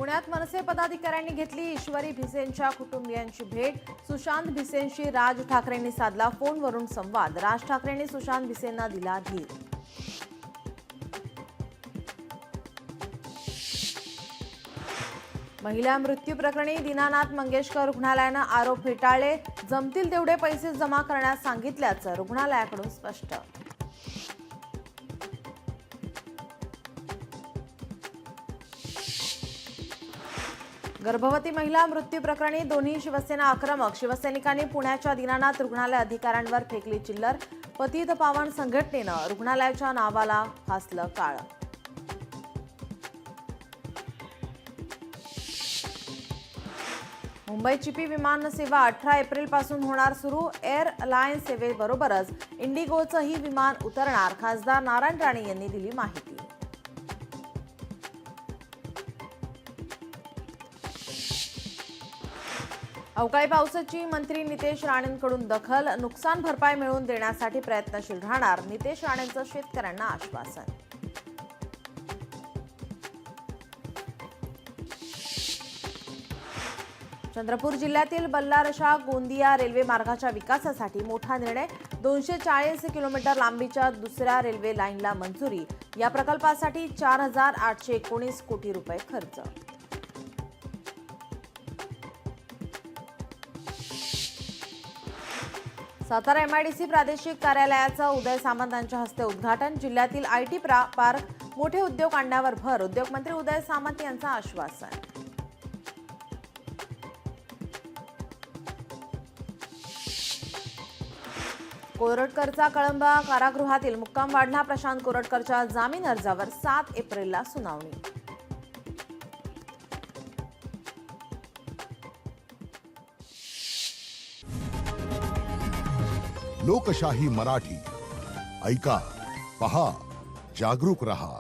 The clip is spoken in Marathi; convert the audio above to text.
पुण्यात मनसे पदाधिकाऱ्यांनी घेतली ईश्वरी भिसेंच्या कुटुंबियांची भेट। सुशांत भिसेंशी राज ठाकरेंनी साधला फोनवरून संवाद। राज ठाकरेंनी सुशांत भिसेंना दिला धीर। महिला मृत्यू प्रकरणी दीनानाथ मंगेशकर रुग्णालयानं आरोप फेटाळले। जमतील तेवढे पैसे जमा करण्यास सांगितल्याचं रुग्णालयाकडून स्पष्ट। गर्भवती महिला मृत्यू प्रकरणी दोन्ही शिवसेना आक्रमक। शिवसैनिकांनी पुण्याच्या दीनानाथ रुग्णालय अधिकाऱ्यांवर फेकली चिल्लर। पतित पावन संघटनेनं रुग्णालयाच्या नावाला फासलं काळं। मुंबई चिपी विमान सेवा 18 एप्रिलपासून होणार सुरू। एअर अलायन्स सेवेबरोबरच इंडिगोचंही विमान उतरणार। खासदार नारायण राणे यांनी दिली माहिती। अवकाळी पावसाची मंत्री नितेश राणेंकडून दखल। नुकसान भरपाई मिळवून देण्यासाठी प्रयत्नशील राहणार। नितेश राणेंचं शेतकऱ्यांना आश्वासन। चंद्रपूर जिल्ह्यातील बल्लारशा गोंदिया रेल्वे मार्गाच्या विकासासाठी मोठा निर्णय। 240 किलोमीटर लांबीच्या दुसऱ्या रेल्वे लाईनला मंजुरी। या प्रकल्पासाठी 4,819 कोटी रुपये खर्च। सातारा एमआयडीसी प्रादेशिक कार्यालयाचं उदय सामंत यांच्या हस्ते उद्घाटन। जिल्ह्यातील आयटी पार्क मोठे उद्योग आणण्यावर भर। उद्योगमंत्री उदय सामंत यांचं आश्वासन। कोरटकरचा कळंबा कारागृहातील मुक्काम वाढला। प्रशांत कोरटकरच्या जामीन अर्जावर 7 एप्रिलला सुनावणी। लोकशाही मराठी ऐका, पहा, जागरूक रहा।